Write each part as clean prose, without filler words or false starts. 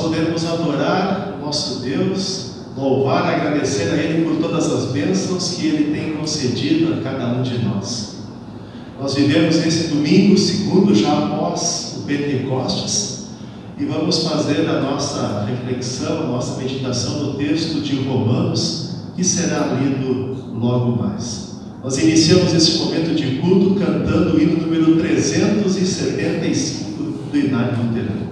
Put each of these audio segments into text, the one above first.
podermos adorar o nosso Deus, louvar, agradecer a Ele por todas as bênçãos que Ele tem concedido a cada um de nós. Nós vivemos esse domingo, segundo já após o Pentecostes, e vamos fazer a nossa reflexão, a nossa meditação no texto de Romanos, que será lido logo mais. Nós iniciamos esse momento de culto cantando o hino número 375 do Inário Luterano.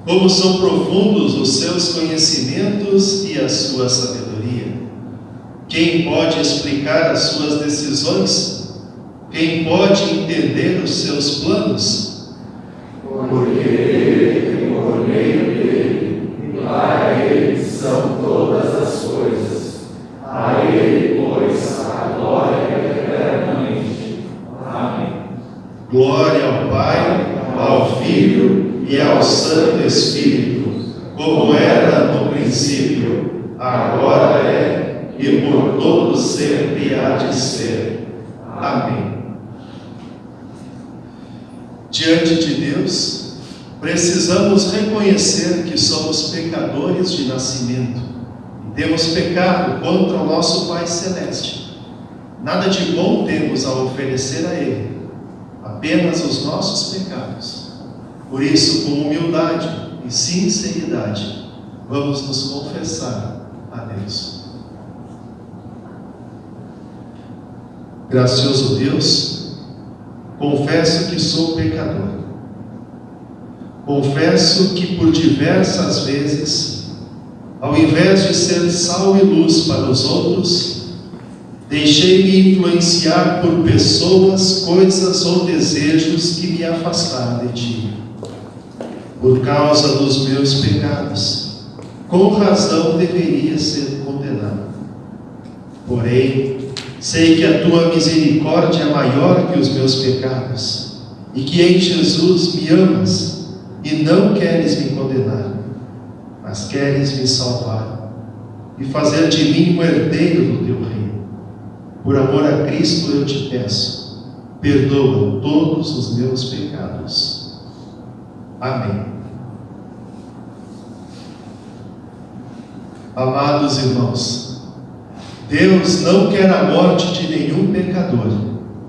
Como são profundos os seus conhecimentos e a sua sabedoria. Quem pode explicar as suas decisões? Quem pode entender os seus planos? Porque Ele, por meio dele, e para Ele são todas as coisas. A Ele, pois, a glória eternamente. Amém. Glória ao Pai, ao Filho e ao Santo Espírito, como era no princípio, agora é e por todo sempre há de ser. Amém. Diante de Deus, precisamos reconhecer que somos pecadores de nascimento e temos pecado contra o nosso Pai Celeste. Nada de bom temos a oferecer a Ele, apenas os nossos pecados. Por isso, com humildade e sinceridade, vamos nos confessar a Deus. Gracioso Deus, confesso que sou pecador. Confesso que por diversas vezes, ao invés de ser sal e luz para os outros, deixei-me influenciar por pessoas, coisas ou desejos que me afastaram de Ti. Por causa dos meus pecados, com razão deveria ser condenado. Porém, sei que a Tua misericórdia é maior que os meus pecados, e que em Jesus me amas, e não queres me condenar, mas queres me salvar, e fazer de mim um herdeiro do Teu reino. Por amor a Cristo eu te peço, perdoa todos os meus pecados. Amém. Amados irmãos, Deus não quer a morte de nenhum pecador.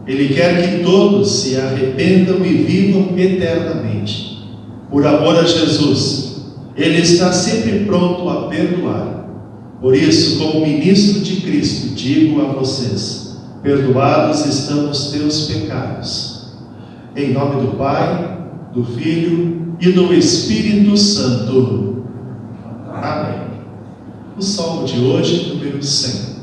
Ele quer que todos se arrependam e vivam eternamente. Por amor a Jesus, Ele está sempre pronto a perdoar. Por isso, como ministro de Cristo, digo a vocês: perdoados estão os teus pecados. Em nome do Pai, do Filho e do Espírito Santo. Amém. O salmo de hoje, número 100.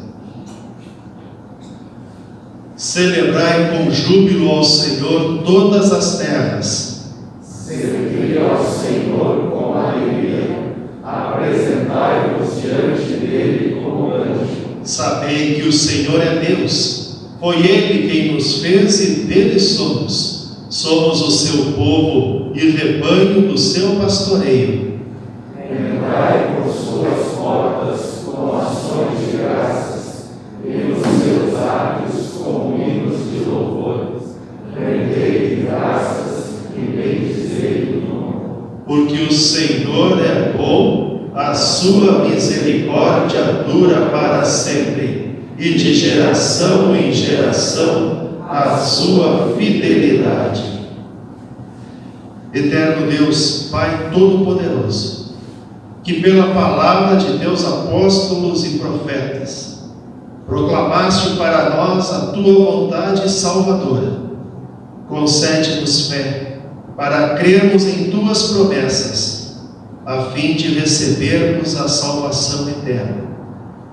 Celebrai com júbilo ao Senhor todas as terras. Servi ao Senhor com alegria, apresentai-vos diante dele como anjo. Sabei que o Senhor é Deus, foi Ele quem nos fez e dele somos. Somos o seu povo e rebanho do seu pastoreio. Entrai por suas portas com ações de graças, e os seus átrios com hinos de louvor. Rendei graças e bendizei o nome. Porque o Senhor é bom, a sua misericórdia dura para sempre, e de geração em geração a sua fidelidade. Eterno Deus, Pai Todo-Poderoso, que pela palavra de teus apóstolos e profetas proclamaste para nós a tua vontade salvadora, concede-nos fé para crermos em tuas promessas, a fim de recebermos a salvação eterna.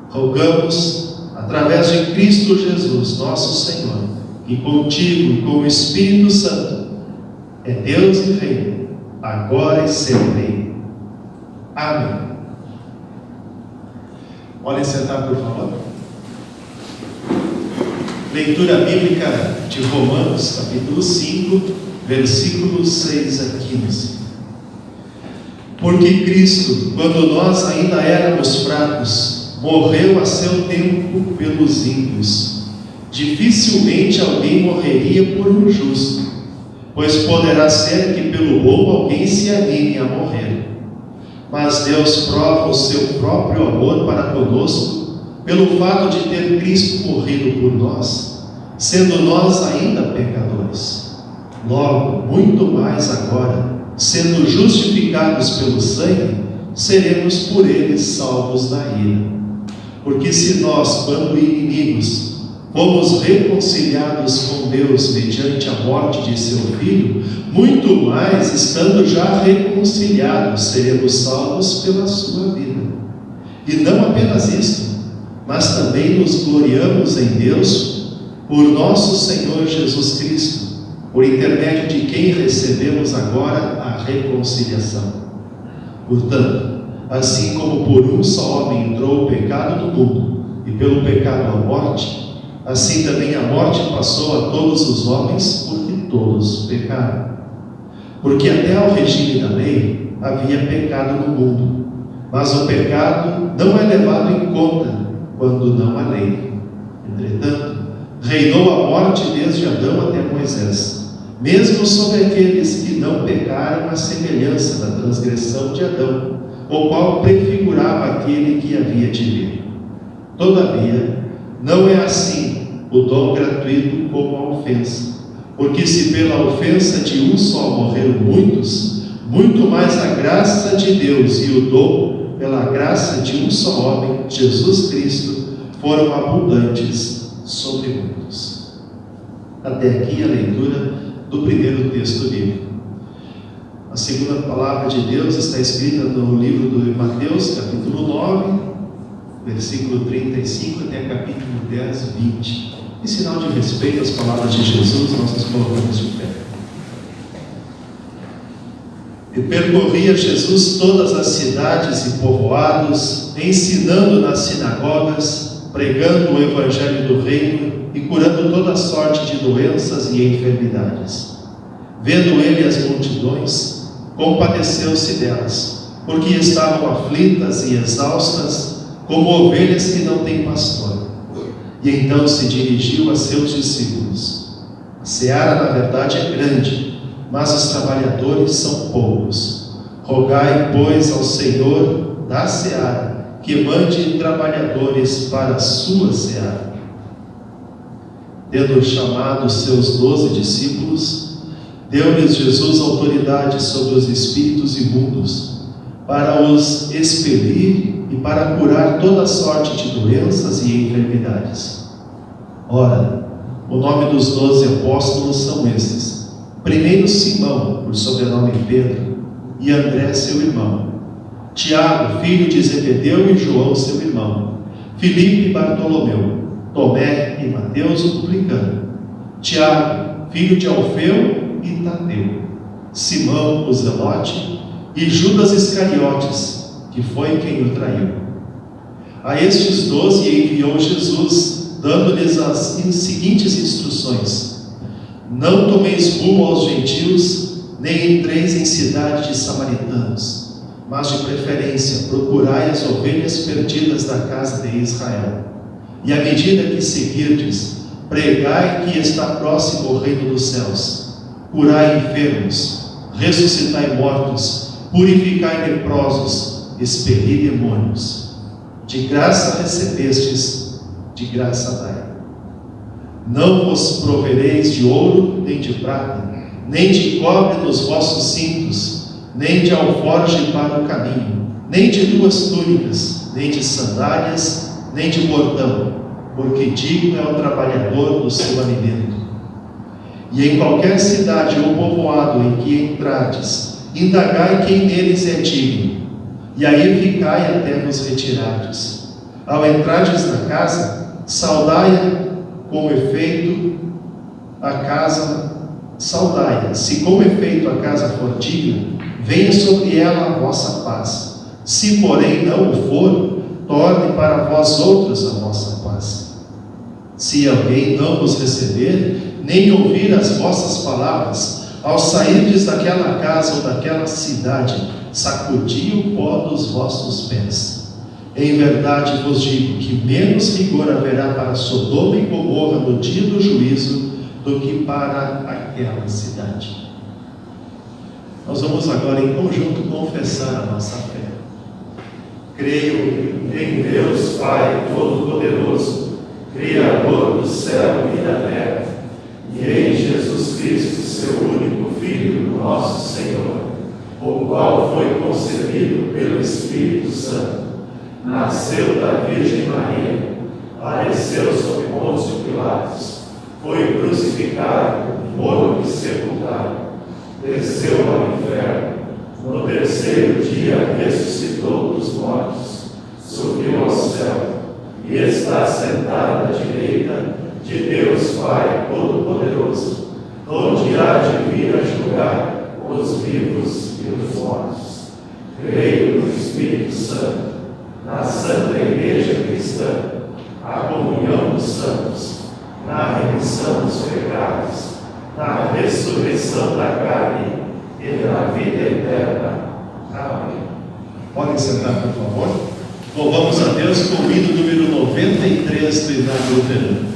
Rogamos, através de Cristo Jesus, nosso Senhor, que contigo e com o Espírito Santo é Deus e Rei, agora e sempre. Amém. Podem sentar, por favor. Leitura bíblica de Romanos, capítulo 5, versículos 6 a 15. Porque Cristo, quando nós ainda éramos fracos, morreu a seu tempo pelos ímpios. Dificilmente alguém morreria por um justo, pois poderá ser que pelo bom alguém se anime a morrer. Mas Deus prova o seu próprio amor para conosco, pelo fato de ter Cristo morrido por nós, sendo nós ainda pecadores. Logo, muito mais agora, sendo justificados pelo sangue, seremos por ele salvos da ira. Porque se nós, quando inimigos, fomos reconciliados com Deus mediante a morte de seu Filho, muito mais, estando já reconciliados, seremos salvos pela sua vida. E não apenas isto, mas também nos gloriamos em Deus por nosso Senhor Jesus Cristo, por intermédio de quem recebemos agora a reconciliação. Portanto, assim como por um só homem entrou o pecado no mundo, e pelo pecado a morte, assim também a morte passou a todos os homens, porque todos pecaram. Porque até ao regime da lei havia pecado no mundo, mas o pecado não é levado em conta quando não há lei. Entretanto, reinou a morte desde Adão até Moisés, mesmo sobre aqueles que não pecaram à semelhança da transgressão de Adão, o qual prefigurava aquele que havia de vir. Todavia, não é assim o dom gratuito como a ofensa, porque se pela ofensa de um só morreram muitos, muito mais a graça de Deus e o dom pela graça de um só homem, Jesus Cristo, foram abundantes sobre muitos. Até aqui a leitura do primeiro texto bíblico. A segunda palavra de Deus está escrita no livro de Mateus, capítulo 9, versículo 35 até capítulo 10, 20. Em sinal de respeito às palavras de Jesus, nós nos colocamos de pé. E percorria Jesus todas as cidades e povoados, ensinando nas sinagogas, pregando o evangelho do reino e curando toda sorte de doenças e enfermidades. Vendo ele as multidões, compadeceu-se delas, porque estavam aflitas e exaustas, como ovelhas que não têm pastor. E então se dirigiu a seus discípulos: a seara, na verdade, é grande, mas os trabalhadores são poucos. Rogai, pois, ao Senhor da seara que mande trabalhadores para a sua seara. Tendo chamado os seus 12 discípulos, Deu-lhes Jesus autoridade sobre os espíritos imundos, para os expelir e para curar toda sorte de doenças e enfermidades. Ora, o nome dos 12 apóstolos são estes: primeiro Simão, por sobrenome Pedro, e André seu irmão, Tiago, filho de Zebedeu, e João seu irmão, Filipe e Bartolomeu, Tomé e Mateus o publicano, Tiago, filho de Alfeu e Tadeu, Simão o zelote e Judas Iscariotes, que foi quem o traiu. A estes 12 enviou Jesus, dando-lhes as seguintes instruções: não tomeis rumo aos gentios, nem entreis em cidade de samaritanos, mas de preferência procurai as ovelhas perdidas da casa de Israel. E à medida que seguirdes, pregai que está próximo o reino dos céus. Curai enfermos, ressuscitai mortos, purificai leprosos, expeli demônios. De graça recebestes, de graça dai. Não vos provereis de ouro, nem de prata, nem de cobre nos vossos cintos, nem de alforje para o caminho, nem de 2 túnicas, nem de sandálias, nem de bordão, porque digno é o trabalhador do seu alimento. E em qualquer cidade ou povoado em que entrardes, indagai quem neles é digno, e aí ficai até vos retirardes. Ao entrardes na casa, saudai-a com efeito a casa, saudai-a. Se com efeito a casa for digna, venha sobre ela a vossa paz. Se porém não o for, torne para vós outros a vossa paz. Se alguém não vos receber, nem ouvir as vossas palavras, ao sairdes daquela casa ou daquela cidade, sacudi o pó dos vossos pés. Em verdade vos digo que menos rigor haverá para Sodoma e Gomorra no dia do juízo do que para aquela cidade. Nós vamos agora em conjunto confessar a nossa fé. Creio em Deus Pai Todo-Poderoso, Criador do céu e da terra, e em Jesus Cristo, seu único Filho, nosso Senhor, o qual foi concebido pelo Espírito Santo, nasceu da Virgem Maria, padeceu sob Pôncio Pilatos, foi crucificado, morto e sepultado, desceu ao inferno, no terceiro dia ressuscitou dos mortos, subiu ao céu e está sentado à direita de Deus Pai Todo-Poderoso, onde há de vir a julgar os vivos e os mortos. Creio no Espírito Santo, na Santa Igreja Cristã, a comunhão dos santos, na remissão dos pecados, na ressurreição da carne e na vida eterna. Amém. Podem sentar, por favor. Louvamos a Deus com o hino número 93 do Hino Luterano.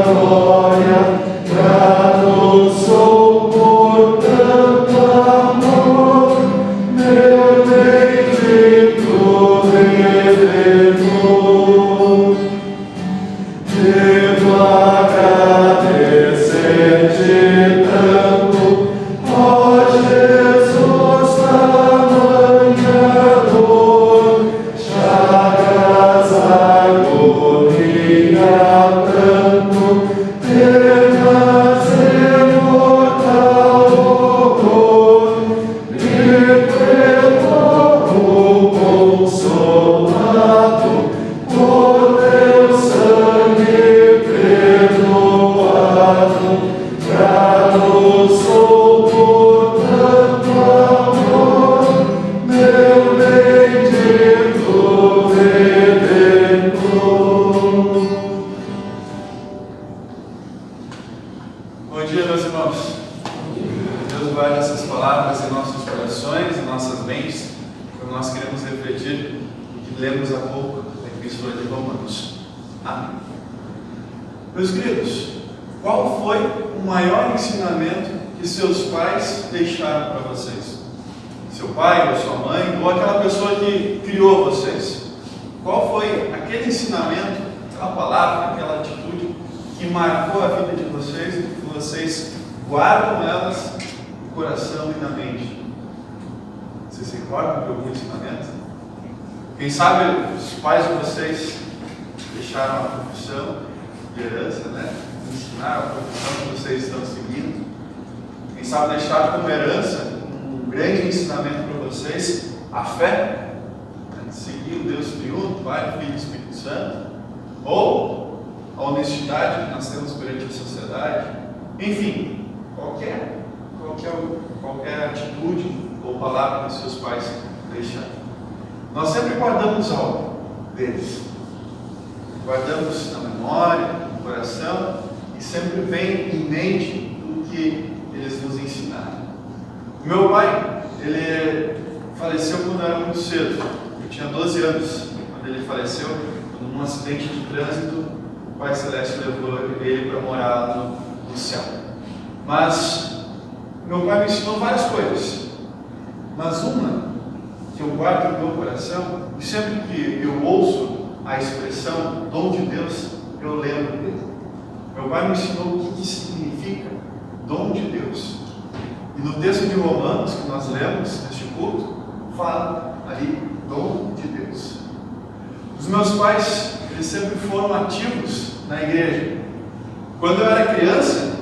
Glória, pra nos suportar. Redentor, devo agradecer-te tanto, ó Jesus tamanhador, chagas, agonia, pranto, penas e mortal horror, me perdoou consolado por teu sangue perdoado, grado sou por tanto amor, meu bendito Redentor. Bom dia, meus irmãos. Deus guarde essas palavras em nossos corações, em nossas mentes, quando nós queremos refletir o que lemos há pouco na Epístola de Romanos. Amém. Meus queridos, qual foi o maior ensinamento que seus pais deixaram para vocês? Seu pai ou sua mãe, ou aquela pessoa que criou vocês? Qual foi aquele ensinamento, aquela palavra, aquela atitude que marcou a vida de vocês e que vocês guardam elas no coração e na mente? Vocês se recordam de algum ensinamento? Quem sabe os pais de vocês deixaram a profissão de herança, né? Ensinaram a profissão que vocês estão seguindo. Quem sabe deixaram como herança um grande ensinamento para vocês, a fé, né? Seguir o Deus triunfo, Pai, Filho e Espírito Santo, ou a honestidade que nós temos perante a sociedade. Enfim, qualquer atitude ou palavra que seus pais deixaram. Nós sempre guardamos algo deles. Guardamos na memória, no coração, e sempre vem em mente o que eles nos ensinaram. O meu pai, ele faleceu quando eu era muito cedo. Eu tinha 12 anos quando ele faleceu, num acidente de trânsito. O Pai Celeste levou ele para morar no céu. Mas meu pai me ensinou várias coisas, mas uma que eu guardo no meu coração, e sempre que eu ouço a expressão dom de Deus, eu lembro dele. Meu pai me ensinou o que significa dom de Deus. E no texto de Romanos que nós lemos neste culto, fala ali dom de Deus. Os meus pais, eles sempre foram ativos na igreja. Quando eu era criança,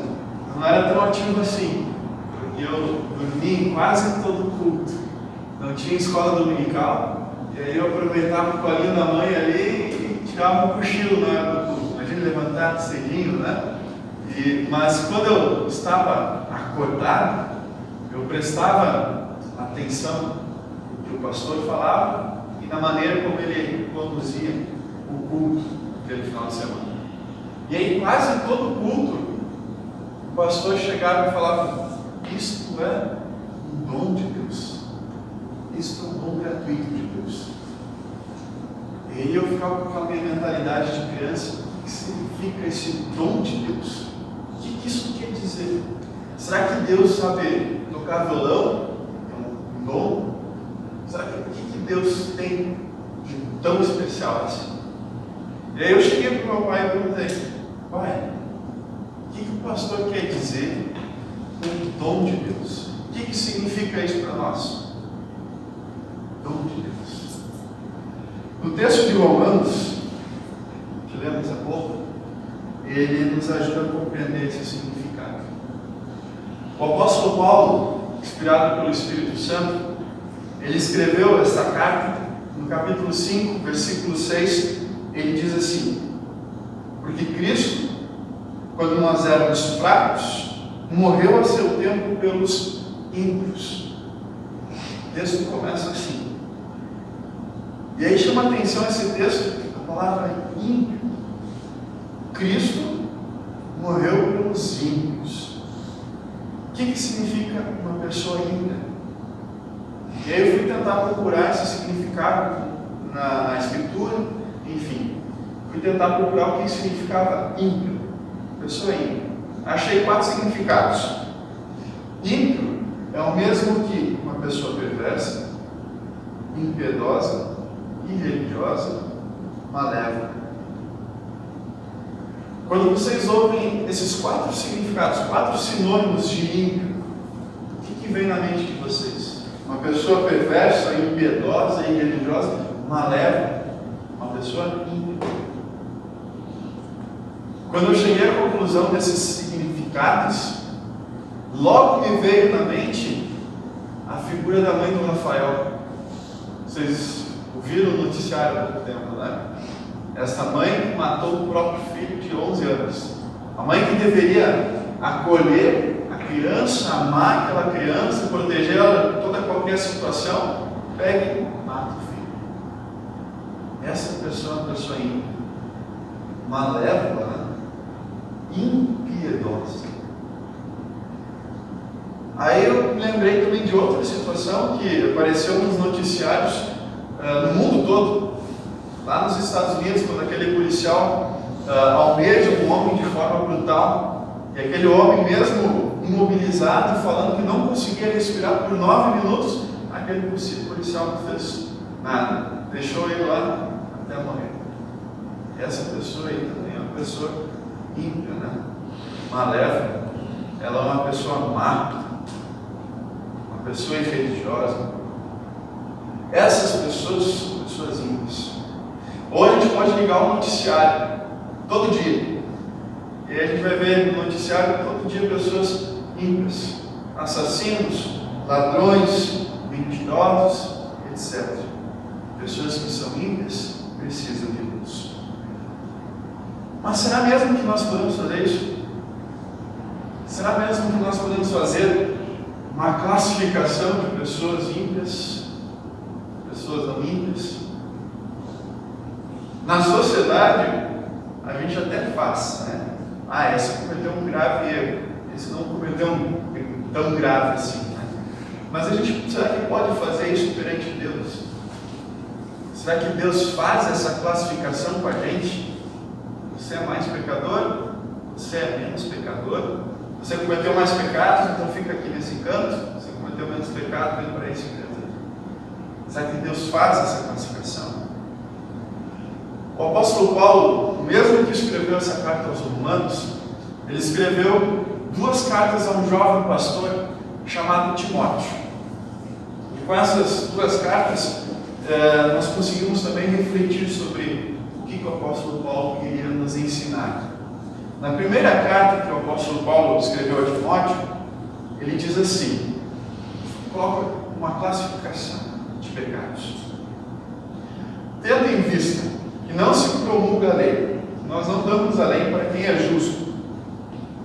eu não era tão ativo assim, porque eu dormia em quase todo culto. Não tinha escola dominical, e aí eu aproveitava o colinho da mãe ali e tirava um cochilo na hora do culto. Imagina levantar cedinho, né? Mas quando eu estava acordado, eu prestava atenção no que o pastor falava e na maneira como ele conduzia o culto naquele final de semana. E aí quase todo culto, o pastor chegava e falava: isto é um dom de Deus. Isto é um dom gratuito de Deus. E aí eu ficava com aquela minha mentalidade de criança: o que significa esse dom de Deus? O que isso quer dizer? Será que Deus sabe tocar violão? É um dom? Será que o que Deus tem de tão especial assim? E aí eu cheguei para o meu pai e perguntei: pai, o que o pastor quer dizer com o dom de Deus? O que significa isso para nós? Dom de Deus. No texto de Romanos, que lemos há pouco, ele nos ajuda a compreender esse significado. O apóstolo Paulo, inspirado pelo Espírito Santo, ele escreveu esta carta no capítulo 5, versículo 6. Ele diz assim: porque Cristo, quando nós éramos fracos, morreu a seu tempo pelos ímpios. O texto começa assim. E aí chama a atenção esse texto, a palavra ímpio. Cristo morreu pelos ímpios. O que significa uma pessoa ímpia? E aí eu fui tentar procurar esse significado na Escritura, enfim. Fui tentar procurar o que significava ímpio, pessoa ímpia. Achei 4 significados. Ímpio é o mesmo que uma pessoa perversa, impiedosa, irreligiosa, malévola. Quando vocês ouvem esses 4 significados, 4 sinônimos de ímpio, o que vem na mente de vocês? Uma pessoa perversa, impiedosa, irreligiosa, malévola, uma pessoa ímpia. Quando eu cheguei à conclusão desses significados, logo me veio na mente a figura da mãe do Rafael. Vocês ouviram o noticiário há pouco tempo, né? Essa mãe que matou o próprio filho de 11 anos. A mãe que deveria acolher a criança, amar aquela criança, proteger ela de toda qualquer situação, pega e mata o filho. Essa pessoa é uma pessoa ímpia, malévola, né? Impiedosa. Aí eu lembrei também de outra situação que apareceu nos noticiários no mundo todo. Lá nos Estados Unidos, quando aquele policial almeja um homem de forma brutal, e aquele homem mesmo imobilizado, falando que não conseguia respirar por 9 minutos, aquele policial não fez nada, deixou ele lá até morrer. Essa pessoa aí também é uma pessoa ímpia, né? Malévola. Ela é uma pessoa má, uma pessoa irreligiosa. Essas pessoas são pessoas ímpias. Ou a gente pode ligar o noticiário todo dia, e aí a gente vai ver no noticiário todo dia pessoas ímpias, assassinos, ladrões, mentirosos, etc. Pessoas que são ímpias precisam de Deus. Mas será mesmo que nós podemos fazer isso? Será mesmo que nós podemos fazer uma classificação de pessoas ímpias, pessoas não ímpias? Na sociedade, a gente até faz, né? Esse cometeu um grave erro, esse não cometeu um tão grave assim, né? Mas a gente, será que pode fazer isso perante Deus? Será que Deus faz essa classificação com a gente? Você é mais pecador? Você é menos pecador? Você cometeu mais pecados, então fica aqui nesse canto. Você cometeu menos pecado, vem para esse canto. Será que Deus faz essa classificação? O apóstolo Paulo, mesmo que escreveu essa carta aos Romanos, ele escreveu 2 cartas a um jovem pastor chamado Timóteo. E com essas 2 cartas, nós conseguimos também refletir sobre o que o apóstolo Paulo queria nos ensinar. Na primeira carta que o apóstolo Paulo escreveu a Timóteo, ele diz assim, coloca uma classificação de pecados. Tendo em vista que não se promulga a lei, nós não damos a lei para quem é justo,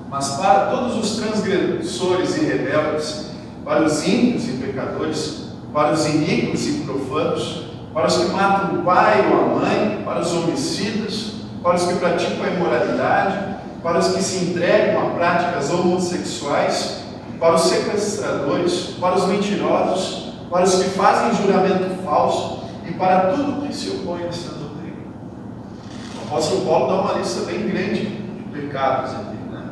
mas para todos os transgressores e rebeldes, para os ímpios e pecadores, para os iníquos e profanos, para os que matam o pai ou a mãe, para os homicidas, para os que praticam a imoralidade, para os que se entregam a práticas homossexuais, para os sequestradores, para os mentirosos, para os que fazem juramento falso e para tudo que se opõe a essa doutrina. O apóstolo Paulo dá uma lista bem grande de pecados aqui, né?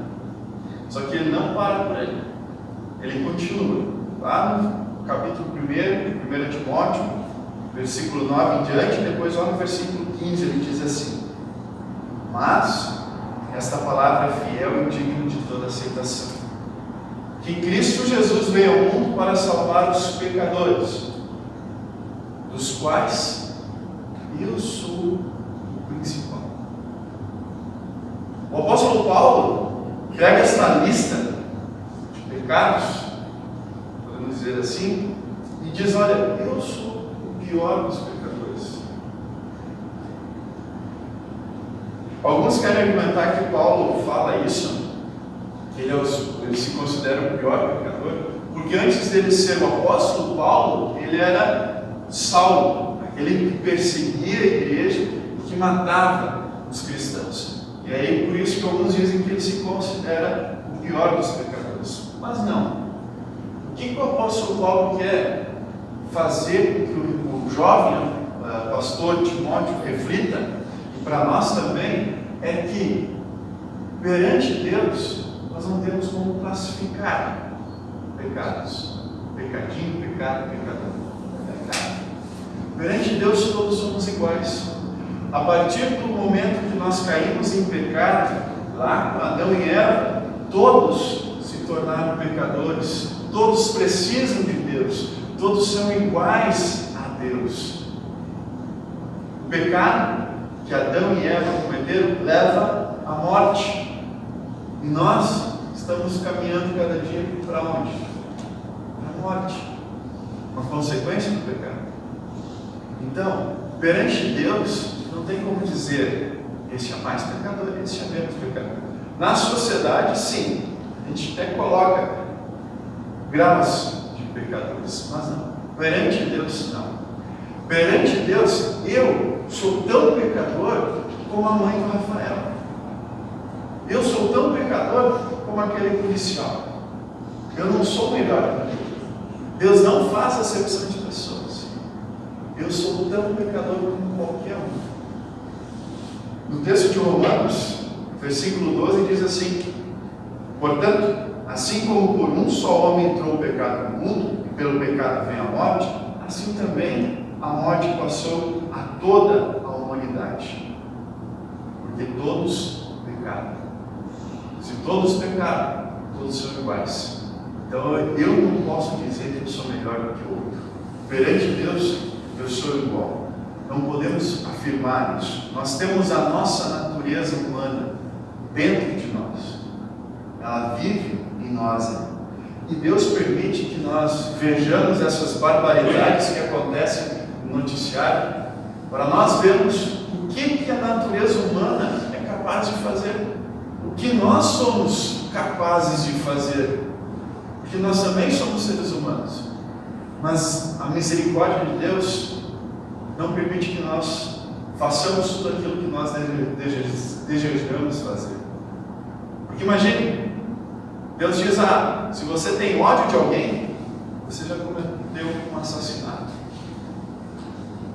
Só que ele não para por aí. Ele continua. Lá no capítulo 1 Timóteo, versículo 9 em diante, depois lá no versículo 15 ele diz assim: mas esta palavra é fiel e digna de toda aceitação, que Cristo Jesus veio ao mundo para salvar os pecadores, dos quais eu sou o principal. O apóstolo Paulo pega esta lista de pecados, podemos dizer assim, e diz: olha, eu sou o pior dos pecadores. Alguns querem argumentar que Paulo fala isso, ele se considera o pior pecador, porque antes dele ser o apóstolo Paulo, ele era Saulo, aquele que perseguia a igreja e que matava os cristãos. E aí por isso que alguns dizem que ele se considera o pior dos pecadores. Mas não. O que o apóstolo Paulo quer fazer com que o jovem pastor Timóteo reflita, e para nós também, é que perante Deus nós não temos como classificar pecados. Pecadinho, pecado, pecador. Perante Deus todos somos iguais. A partir do momento que nós caímos em pecado, lá com Adão e Eva, todos se tornaram pecadores, todos precisam de Deus, todos são iguais a Deus. O pecado que Adão e Eva cometeram leva à morte, e nós estamos caminhando cada dia para onde? Para a morte, uma consequência do pecado. Então, perante Deus, não tem como dizer, este é mais pecador, este é menos pecador. Na sociedade, sim, a gente até coloca graus de pecadores, mas não. Perante Deus, não. Perante Deus, eu sou tão pecador como a mãe do Rafael. Eu sou tão pecador como aquele policial. Eu não sou melhor que ele. Deus não faz acepção de pessoas. Eu sou tão pecador como qualquer um. No texto de Romanos, versículo 12, diz assim: portanto, assim como por um só homem entrou o pecado no mundo, e pelo pecado vem a morte, assim também a morte passou a toda a humanidade, porque todos pecaram. Se todos pecaram, todos são iguais. Então eu não posso dizer que eu sou melhor do que o outro. Perante Deus, eu sou igual. Não podemos afirmar isso. Nós temos a nossa natureza humana dentro de nós. Ela vive em nós. E Deus permite que nós vejamos essas barbaridades que acontecem no noticiário, para nós vermos o que a natureza humana é capaz de fazer, o que nós somos capazes de fazer, porque nós também somos seres humanos, mas a misericórdia de Deus não permite que nós façamos tudo aquilo que nós desejamos fazer. Porque imagine, Deus diz: se você tem ódio de alguém, você já cometeu um assassinato.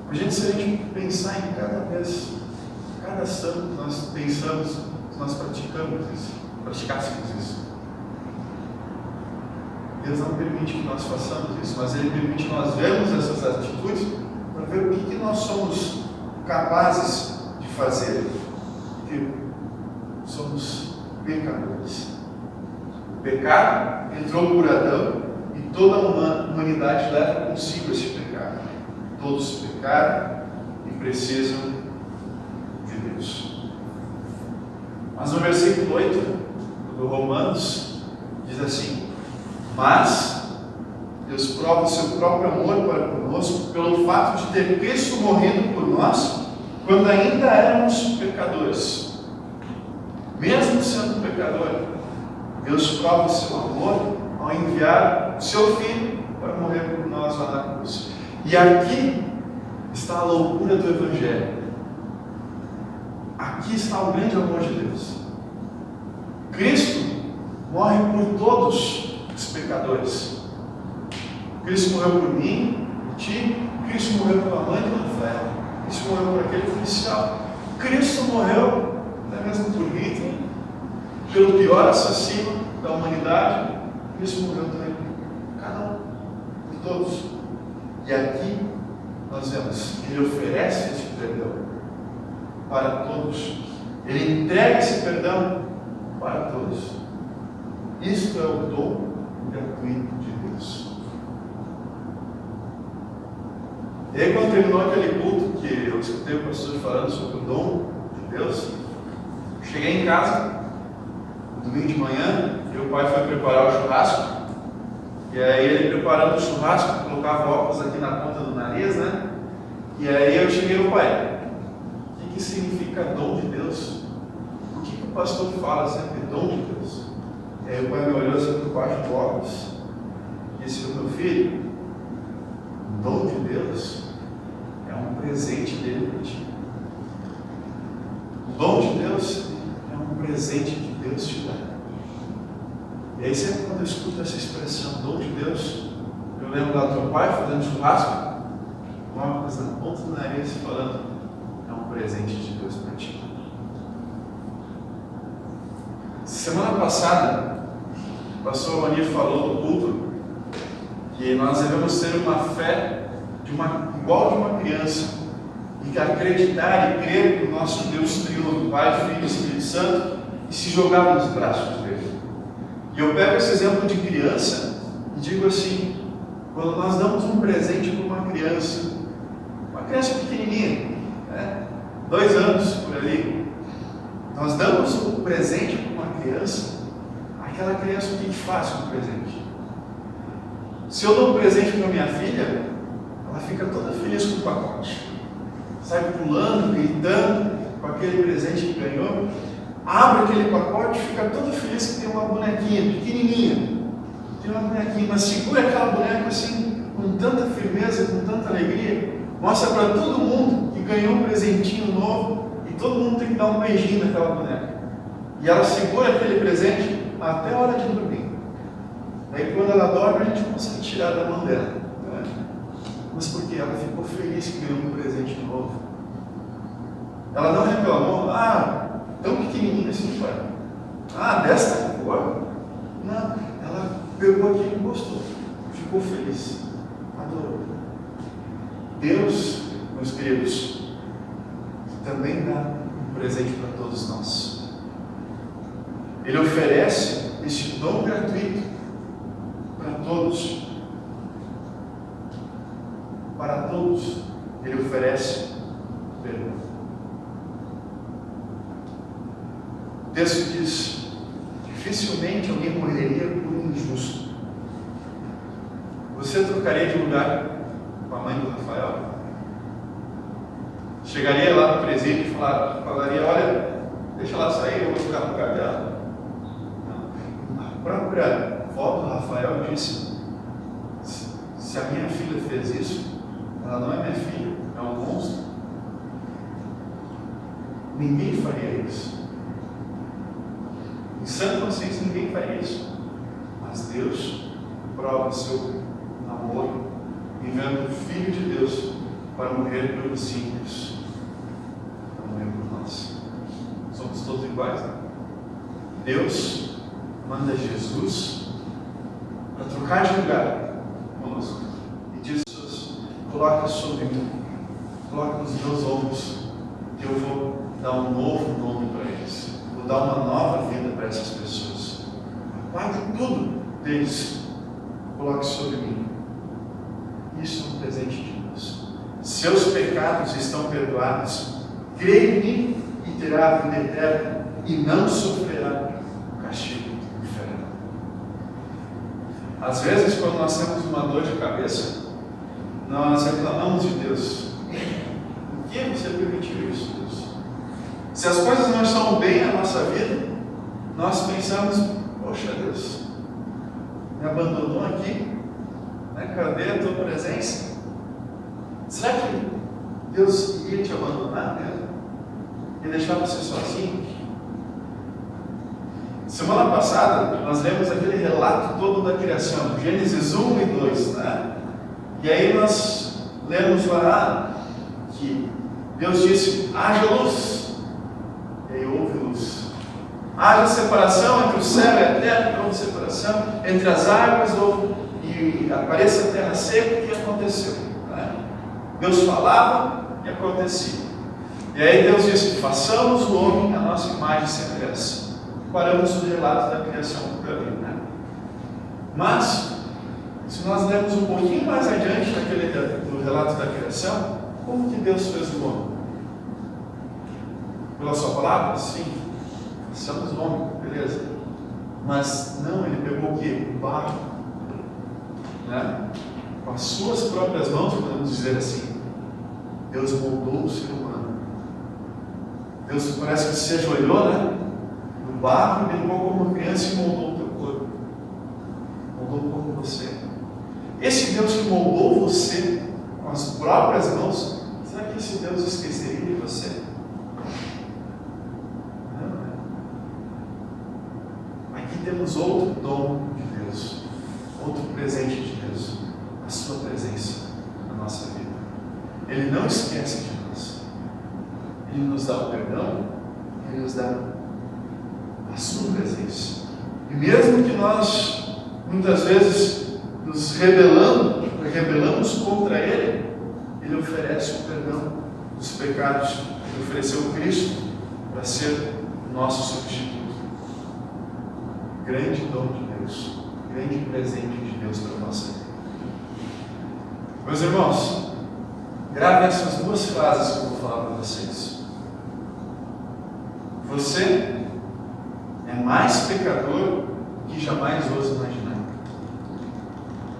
Imagine se a gente pensar em cada santo que nós pensamos, que nós praticássemos isso. Deus não permite que nós façamos isso, mas Ele permite que nós vemos essas atitudes para ver o que nós somos capazes de fazer. Porque somos pecadores. O pecado entrou por Adão e toda a humanidade leva consigo esse pecado. Todos pecaram e precisam de Deus. Mas no versículo 8 do Romanos diz assim: mas Deus prova o seu próprio amor para conosco pelo fato de ter Cristo morrido por nós quando ainda éramos pecadores. Mesmo sendo pecador, Deus prova o seu amor ao enviar o seu Filho para morrer por nós lá na cruz. E aqui está a loucura do Evangelho. Aqui está o grande amor de Deus. Cristo morre por todos os pecadores. Cristo morreu por mim, por ti. Cristo morreu pela mãe do Rafael. Cristo morreu por aquele policial. Cristo morreu até mesmo por Hitler, pelo pior assassino da humanidade. Cristo morreu também por cada um, por todos. E aqui nós vemos que Ele oferece esse perdão para todos. Ele entrega esse perdão para todos. Isto é o dom gratuito de Deus. E aí, quando terminou aquele culto que eu escutei o pastor falando sobre o dom de Deus, cheguei em casa, domingo de manhã, meu pai foi preparar o churrasco. E aí ele preparando o churrasco, colocava óculos aqui na ponta do nariz, né? E aí eu cheguei ao pai: o que significa dom de Deus? O que o pastor fala sempre, dom de Deus? E aí o pai me olhou assim por baixo do óculos e disse: meu filho, o dom de Deus é um presente dele para ti. O dom de Deus é um presente que Deus te dá. E aí sempre quando eu escuto essa expressão, dom de Deus, eu lembro lá do teu pai fazendo churrasco, uma coisa na ponta do nariz falando: é um presente de Deus para ti. Semana passada, o pastor Almanir falou no culto que nós devemos ter uma fé de uma igual de uma criança, e acreditar e crer que o nosso Deus criou, Pai, Filho e Espírito Santo, e se jogar nos braços dele. E eu pego esse exemplo de criança e digo assim: quando nós damos um presente para uma criança pequenininha, né? 2 anos por ali, nós damos um presente para uma criança, aquela criança, o que faz com o presente? Se eu dou um presente para minha filha, ela fica toda feliz com o pacote, sai pulando, gritando com aquele presente que ganhou, abre aquele pacote e fica toda feliz que tem uma bonequinha pequenininha, tem uma bonequinha, mas segura aquela boneca assim, com tanta firmeza, com tanta alegria, mostra para todo mundo que ganhou um presentinho novo, e todo mundo tem que dar um beijinho naquela boneca, e ela segura aquele presente até a hora de dormir. Daí quando ela dorme, a gente consegue tirar da mão dela, né? Mas porque ela ficou feliz que ganhou um presente novo. Ela não reclamou: tão pequenininha assim, pai, desta cor. Não, ela pegou aquilo e gostou, ficou feliz, adorou. Deus, meus queridos, também dá um presente para todos nós. Ele oferece este dom gratuito para todos. Para todos, Ele oferece perdão. O texto diz: dificilmente alguém morreria por um injusto. Você trocaria de lugar com a mãe do Rafael? Chegaria lá no presídio e falaria: olha, deixa ela sair, eu vou ficar no lugar dela. Não. A própria avó do Rafael disse: se a minha filha fez isso, ela não é minha filha, é um monstro. Ninguém faria isso. Em sã consciência, ninguém faria isso. Mas Deus prova seu amor, enviando o Filho de Deus para morrer pelos simples, para morrer por nós. Somos todos iguais, né? Deus manda Jesus para trocar de lugar conosco e diz: coloca sobre mim, coloca nos meus ombros, que eu vou dar um novo nome para eles, vou dar uma nova vida para essas pessoas. Apague tudo deles, coloque sobre mim. Isso é um presente de Deus. Seus pecados estão perdoados, creia em mim e terá a vida eterna, e não sofrerá o castigo do inferno. Às vezes, quando nós temos uma dor de cabeça, nós reclamamos de Deus. Por que você permitiu isso, Deus? Se as coisas não estão bem na nossa vida, nós pensamos: poxa, Deus, me abandonou aqui, né? Cadê a tua presença? Será que Deus iria te abandonar mesmo? E deixar você sozinho? Semana passada, nós lemos aquele relato todo da criação, Gênesis 1 e 2, né? E aí nós lemos lá que Deus disse: haja luz, e aí houve luz. Haja separação entre o céu e a terra, houve separação entre as águas, e apareça a terra seca, e aconteceu, né? Deus falava e acontecia. E aí Deus disse: façamos o homem a nossa imagem e semelhança. Paramos o relato da criação por ali, né? Mas se nós lermos um pouquinho mais adiante do relato da criação, como que Deus fez o homem? Pela sua palavra? Sim. Façamos o homem, beleza. Mas não, ele pegou o quê? O barro, né? Com as suas próprias mãos, podemos dizer assim. Deus moldou o ser humano. Deus parece que se ajoelhou, né? No barro, ele pegou como uma criança e moldou o teu corpo. Moldou como você. Esse Deus que moldou você com as próprias mãos, será que esse Deus esqueceria de você? Não. Aqui temos outro dom de Deus, outro presente de Deus, a sua presença na nossa vida. Ele não esquece de nós. Ele nos dá o perdão, Ele nos dá a sua presença. E mesmo que nós, muitas vezes, nos rebelamos contra Ele, Ele oferece o perdão dos pecados. Ele ofereceu Cristo para ser o nosso substituto. Grande dom de Deus, grande presente de Deus para a nossa vida. Meus irmãos, gravem essas duas frases que eu vou falar para vocês. Você é mais pecador que jamais ouse imaginar.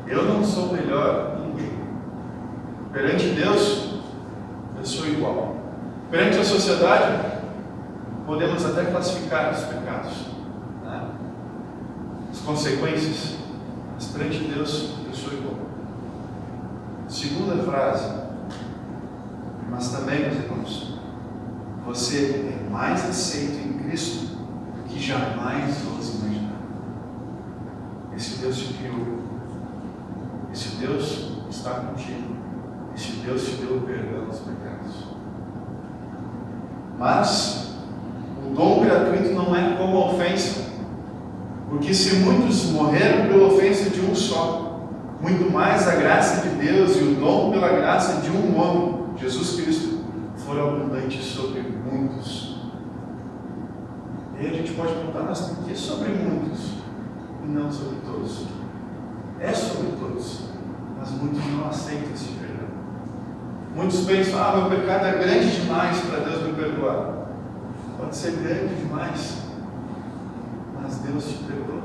Eu não sou melhor que ninguém. Perante Deus, eu sou igual. Perante a sociedade, podemos até classificar os pecados, né? As consequências, mas perante Deus, eu sou igual. Segunda frase, mas também, meus irmãos, você é mais aceito em Cristo do que jamais ouse imaginar. Esse Deus te criou, esse Deus está contigo, esse Deus te deu o perdão dos pecados. Mas o dom gratuito não é como a ofensa, porque se muitos morreram pela ofensa de um só, muito mais a graça de Deus e o dom pela graça de um homem, Jesus Cristo, foram abundantes sobre muitos. E aí a gente pode perguntar, mas por que sobre muitos e não sobre todos? É sobre todos, mas muitos não aceitam esse perdão. Muitos pensam, meu pecado é grande demais para Deus me perdoar. Pode ser grande demais, mas Deus te perdoa.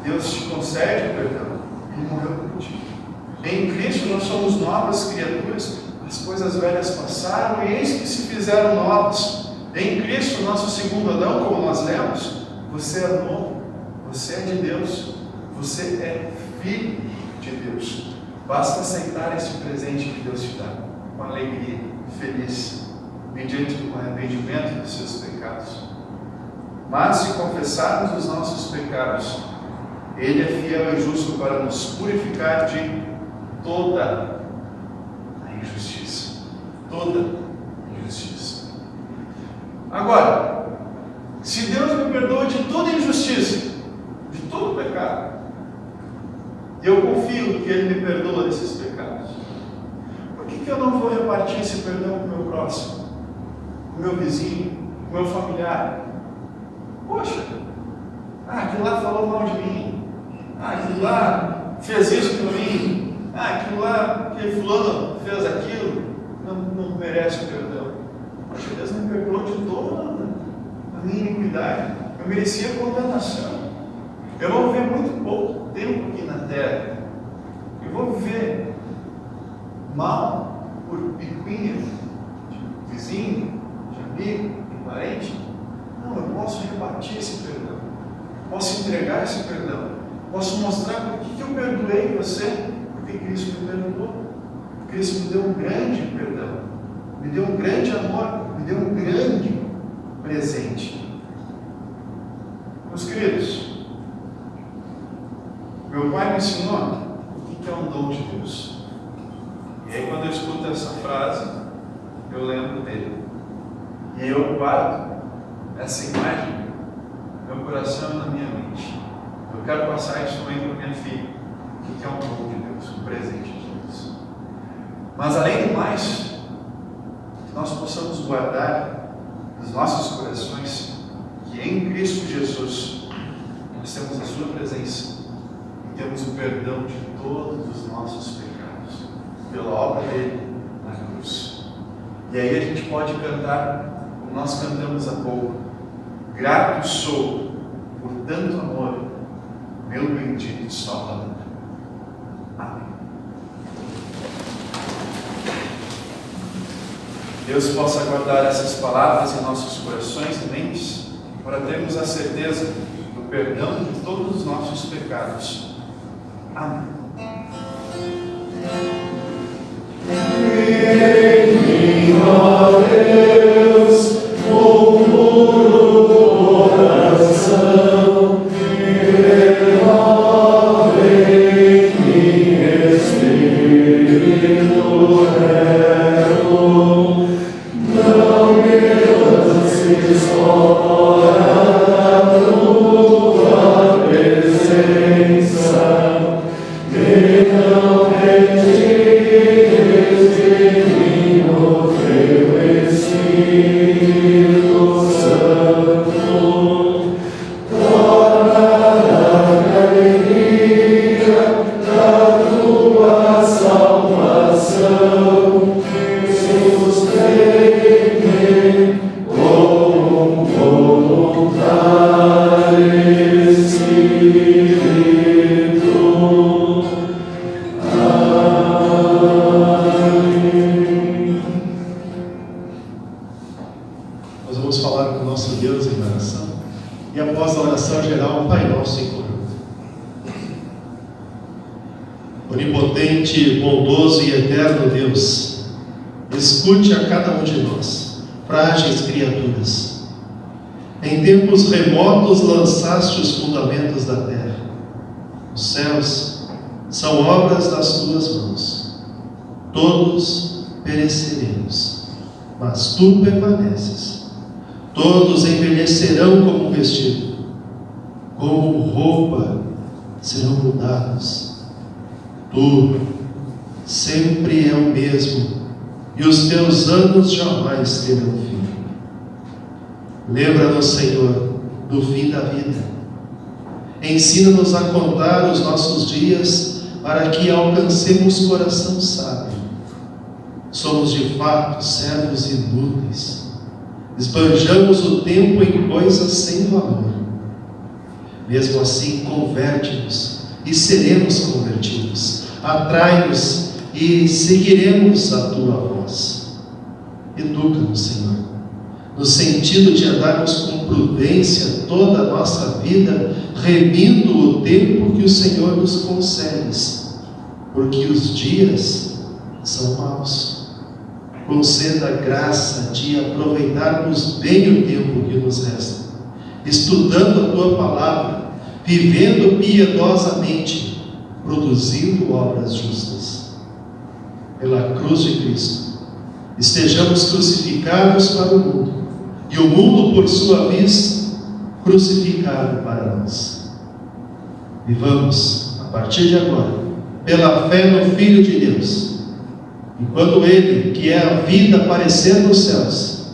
Deus te concede o perdão. Ele morreu por ti. Em Cristo nós somos novas criaturas. As coisas velhas passaram e eis que se fizeram novas. Em Cristo, nosso segundo Adão, como nós lemos, você é novo, você é de Deus, você é filho de Deus. Basta aceitar esse presente que Deus te dá, com alegria, feliz, mediante o arrependimento dos seus pecados. Mas se confessarmos os nossos pecados, Ele é fiel e justo para nos purificar de toda a injustiça. Toda injustiça. Agora, se Deus me perdoa de toda injustiça, de todo pecado, e eu confio que Ele me perdoa desses pecados, por que eu não vou repartir esse perdão com o meu próximo, com o meu vizinho, com o meu familiar? Poxa, aquele lá falou mal de mim, aquele lá fez isso por mim, aquilo lá, aquele fulano fez aquilo, não merece o perdão. Poxa, Deus me perdoou de toda a minha iniquidade, eu merecia condenação. Eu vou viver muito pouco tempo aqui na terra, eu vou viver mal por picuinha de vizinho, de amigo, de parente. Não, eu posso repartir esse perdão, posso entregar esse perdão, posso mostrar por que eu perdoei você, porque Cristo me perdoou. Cristo me deu um grande perdão, me deu um grande amor, me deu um grande presente. Meus queridos, meu pai me ensinou o que é um dom de Deus. E aí quando eu escuto essa frase, eu lembro dele. E eu guardo essa imagem no meu coração e na minha mente. Eu quero passar isso também para minha filha. O que é um dom de Deus, um presente de Deus. Mas além do mais, que nós possamos guardar nos nossos corações que em Cristo Jesus nós temos a sua presença e temos o perdão de todos os nossos pecados pela obra dele na cruz. E aí a gente pode cantar como nós cantamos há pouco: grato sou por tanto amor, meu bendito Salvador. Amém. Deus possa guardar essas palavras em nossos corações e mentes, para termos a certeza do perdão de todos os nossos pecados. Amém. Deus, com puro coração, renova em mim espírito reto. Não me lances fora da tua presença, e não retires E após a oração geral, o Pai Nosso em coro. Onipotente, bondoso e eterno Deus, escute a cada um de nós, frágeis criaturas. Em tempos remotos lançaste os fundamentos da terra. Os céus são obras das tuas mãos. Todos pereceremos, mas tu permaneces. Todos envelhecerão como um vestido, como roupa serão mudados. Tu sempre é o mesmo, e os teus anos jamais terão fim. Lembra-nos, Senhor, do fim da vida. Ensina-nos a contar os nossos dias, para que alcancemos coração sábio. Somos de fato servos inúteis. Esbanjamos o tempo em coisas sem valor. Mesmo assim, converte-nos e seremos convertidos. Atrai-nos e seguiremos a tua voz. Educa-nos, Senhor, no sentido de andarmos com prudência toda a nossa vida, remindo o tempo que o Senhor nos concede, porque os dias são maus. Conceda a graça de aproveitarmos bem o tempo que nos resta, estudando a tua palavra, vivendo piedosamente, produzindo obras justas. Pela cruz de Cristo, estejamos crucificados para o mundo, e o mundo, por sua vez, crucificado para nós. Vivamos, a partir de agora, pela fé no Filho de Deus, e quando Ele, que é a vida, aparecer nos céus,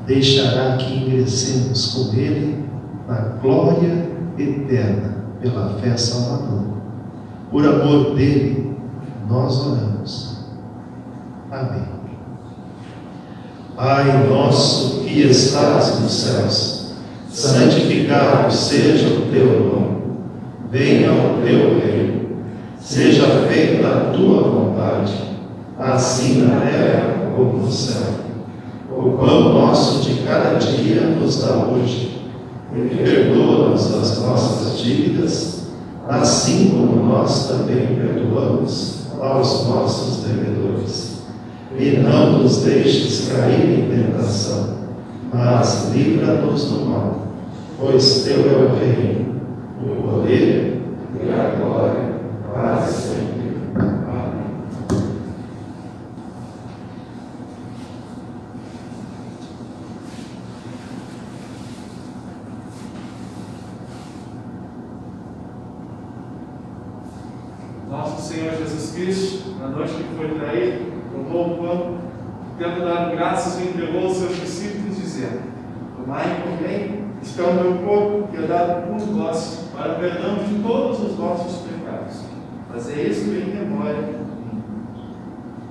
deixará que ingressemos com Ele na glória eterna, pela fé salvadora. Por amor dele, nós oramos. Amém. Pai nosso que estás nos céus, santificado seja o teu nome. Venha o teu reino. Seja feita a tua vontade, assim na terra como no céu. O pão nosso de cada dia nos dá hoje. E perdoa-nos as nossas dívidas, assim como nós também perdoamos aos nossos devedores. E não nos deixes cair em tentação, mas livra-nos do mal, pois teu é o reino, o poder e a glória para sempre. Amém. Nosso Senhor Jesus Cristo, na noite que foi traído, tomou o pão, tendo dado graças, o entregou aos seus discípulos, dizendo: tomai e comei, isto é o meu corpo, que é dado por vós, para o perdão de todos os vossos pecados. Fazei isto em memória de mim.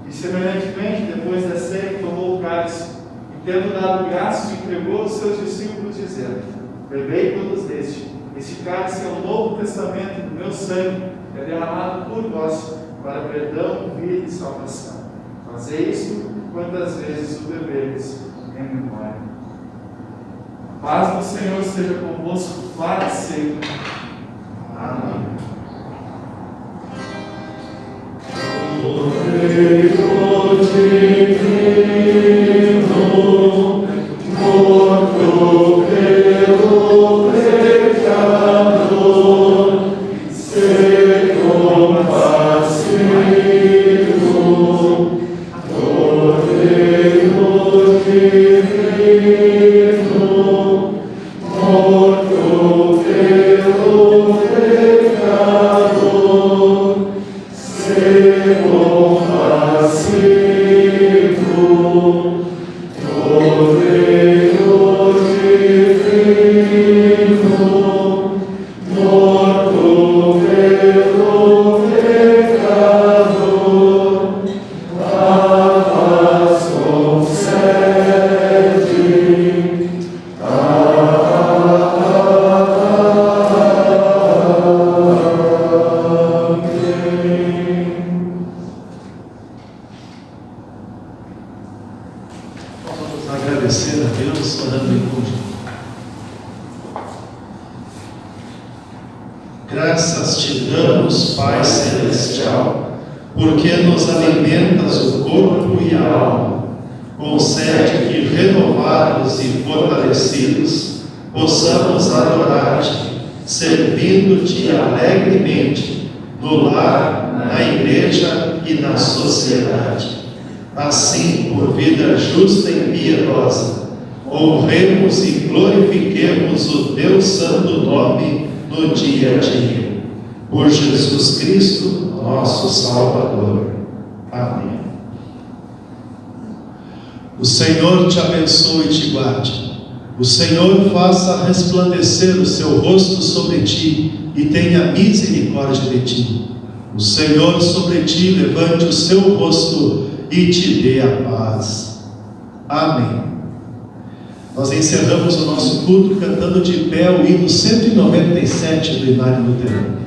E semelhantemente, depois da ceia, tomou o cálice, e tendo dado graças, o entregou aos seus discípulos, dizendo: bebei todos deste, este cálice é o novo testamento do meu sangue, que é derramado por vós, para perdão, vida e salvação. Fazei isto quantas vezes o beberdes em memória. A paz do Senhor esteja convosco para sempre. Amém. Agradecer a Deus, orando em conjunto. graças te damos, Pai Celestial, porque nos alimentas o corpo e a alma. Concede que, renovados e fortalecidos, possamos adorar-te, servindo-te alegremente, no lar, na igreja e na sociedade. Assim, por vida justa e piedosa, honremos e glorifiquemos o teu santo nome no dia a dia. Por Jesus Cristo, nosso Salvador. Amém. O Senhor te abençoe e te guarde. O Senhor faça resplandecer o seu rosto sobre ti e tenha misericórdia de ti. O Senhor sobre ti levante o seu rosto e te dê a paz. Amém. Nós encerramos o nosso culto cantando de pé o hino 197 do Inário Luterano.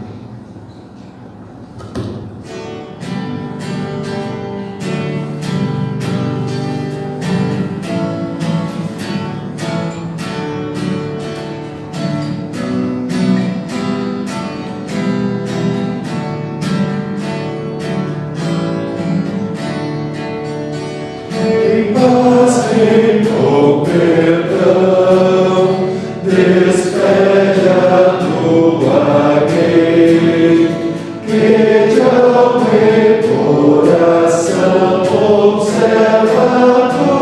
Coração observador.